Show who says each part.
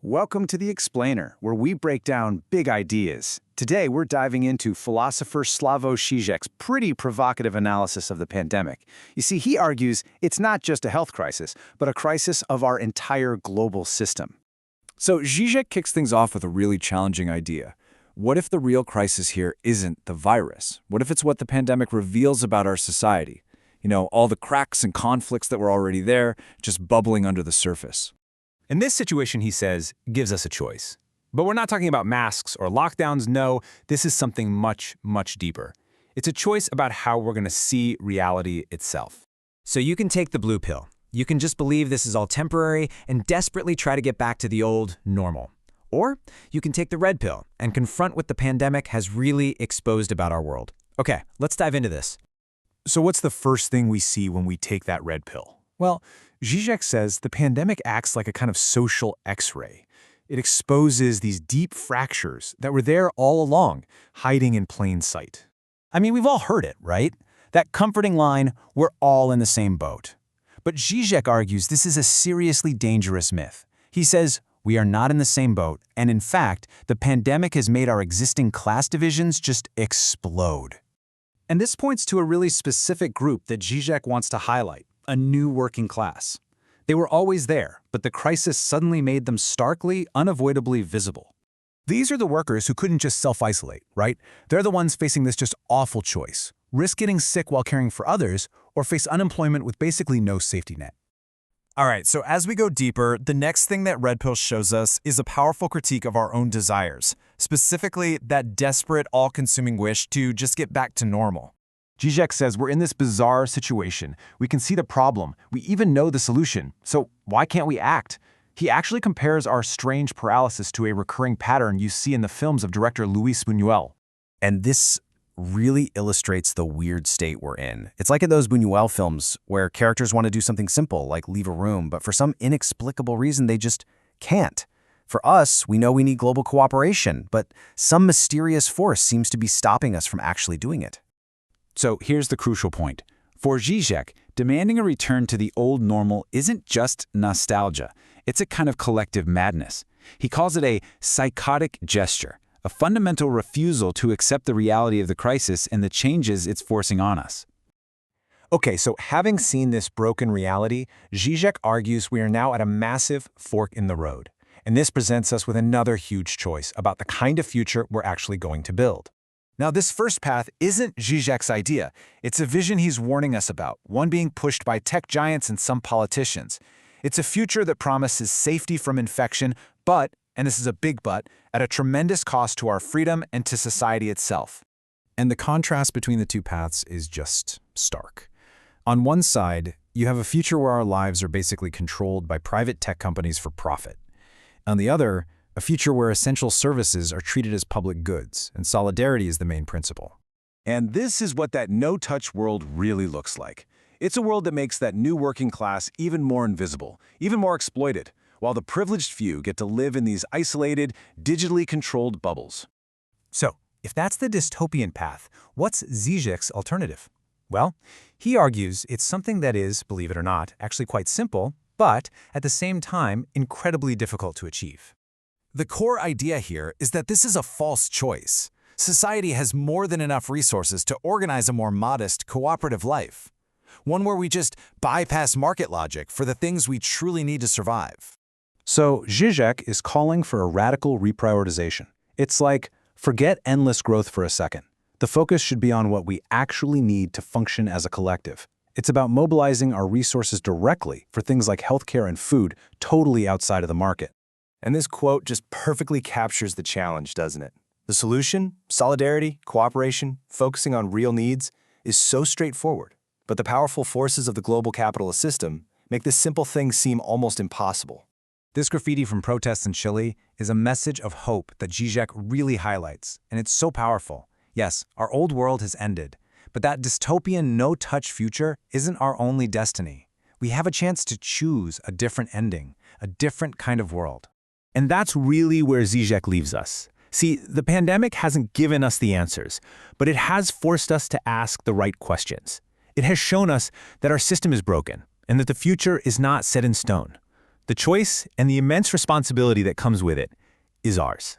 Speaker 1: Welcome to The Explainer, where we break down big ideas. Today, we're diving into philosopher Slavoj Žižek's pretty provocative analysis of the pandemic. You see, he argues it's not just a health crisis, but a crisis of our entire global system.
Speaker 2: So Žižek kicks things off with a really challenging idea. What if the real crisis here isn't the virus? What if it's what the pandemic reveals about our society? All the cracks and conflicts that were already there, just bubbling under the surface.
Speaker 3: And this situation, he says, gives us a choice. But we're not talking about masks or lockdowns. No, this is something much, much deeper. It's a choice about how we're going to see reality itself.
Speaker 4: So you can take the blue pill. You can just believe this is all temporary and desperately try to get back to the old normal. Or you can take the red pill and confront what the pandemic has really exposed about our world. Okay, let's dive into this.
Speaker 5: So what's the first thing we see when we take that red pill? Well, Žižek says the pandemic acts like a kind of social X-ray. It exposes these deep fractures that were there all along, hiding in plain sight.
Speaker 1: I mean, we've all heard it, right? That comforting line, we're all in the same boat. But Žižek argues this is a seriously dangerous myth. He says, we are not in the same boat, and in fact, the pandemic has made our existing class divisions just explode. And this points to a really specific group that Žižek wants to highlight. A new working class. They were always there, but the crisis suddenly made them starkly, unavoidably visible.
Speaker 5: These are the workers who couldn't just self-isolate, right? They're the ones facing this just awful choice. Risk getting sick while caring for others, or face unemployment with basically no safety net.
Speaker 6: All right, so as we go deeper, the next thing that Red Pill shows us is a powerful critique of our own desires, specifically that desperate, all-consuming wish to just get back to normal.
Speaker 5: Žižek says we're in this bizarre situation. We can see the problem. We even know the solution. So why can't we act? He actually compares our strange paralysis to a recurring pattern you see in the films of director Luis Buñuel.
Speaker 7: And this really illustrates the weird state we're in. It's like in those Buñuel films where characters want to do something simple, like leave a room, but for some inexplicable reason, they just can't. For us, we know we need global cooperation, but some mysterious force seems to be stopping us from actually doing it.
Speaker 1: So here's the crucial point. For Žižek, demanding a return to the old normal isn't just nostalgia. It's a kind of collective madness. He calls it a psychotic gesture, a fundamental refusal to accept the reality of the crisis and the changes it's forcing on us.
Speaker 5: Okay, so having seen this broken reality, Žižek argues we are now at a massive fork in the road. And this presents us with another huge choice about the kind of future we're actually going to build. Now, this first path isn't Žižek's idea. It's a vision he's warning us about, one being pushed by tech giants and some politicians. It's a future that promises safety from infection, but, and this is a big but, at a tremendous cost to our freedom and to society itself.
Speaker 2: And the contrast between the two paths is just stark. On one side, you have a future where our lives are basically controlled by private tech companies for profit. On the other, a future where essential services are treated as public goods, and solidarity is the main principle.
Speaker 5: And this is what that no-touch world really looks like. It's a world that makes that new working class even more invisible, even more exploited, while the privileged few get to live in these isolated, digitally controlled bubbles. So, if that's the dystopian path, what's Žižek's alternative? Well, he argues it's something that is, believe it or not, actually quite simple, but at the same time, incredibly difficult to achieve.
Speaker 6: The core idea here is that this is a false choice. Society has more than enough resources to organize a more modest, cooperative life. One where we just bypass market logic for the things we truly need to survive.
Speaker 5: So Žižek is calling for a radical reprioritization. It's like, forget endless growth for a second. The focus should be on what we actually need to function as a collective. It's about mobilizing our resources directly for things like healthcare and food, totally outside of the market.
Speaker 8: And this quote just perfectly captures the challenge, doesn't it? The solution, solidarity, cooperation, focusing on real needs, is so straightforward. But the powerful forces of the global capitalist system make this simple thing seem almost impossible.
Speaker 3: This graffiti from protests in Chile is a message of hope that Žižek really highlights, and it's so powerful. Yes, our old world has ended, but that dystopian no-touch future isn't our only destiny. We have a chance to choose a different ending, a different kind of world.
Speaker 1: And that's really where Žižek leaves us. See, the pandemic hasn't given us the answers, but it has forced us to ask the right questions. It has shown us that our system is broken and that the future is not set in stone. The choice and the immense responsibility that comes with it is ours.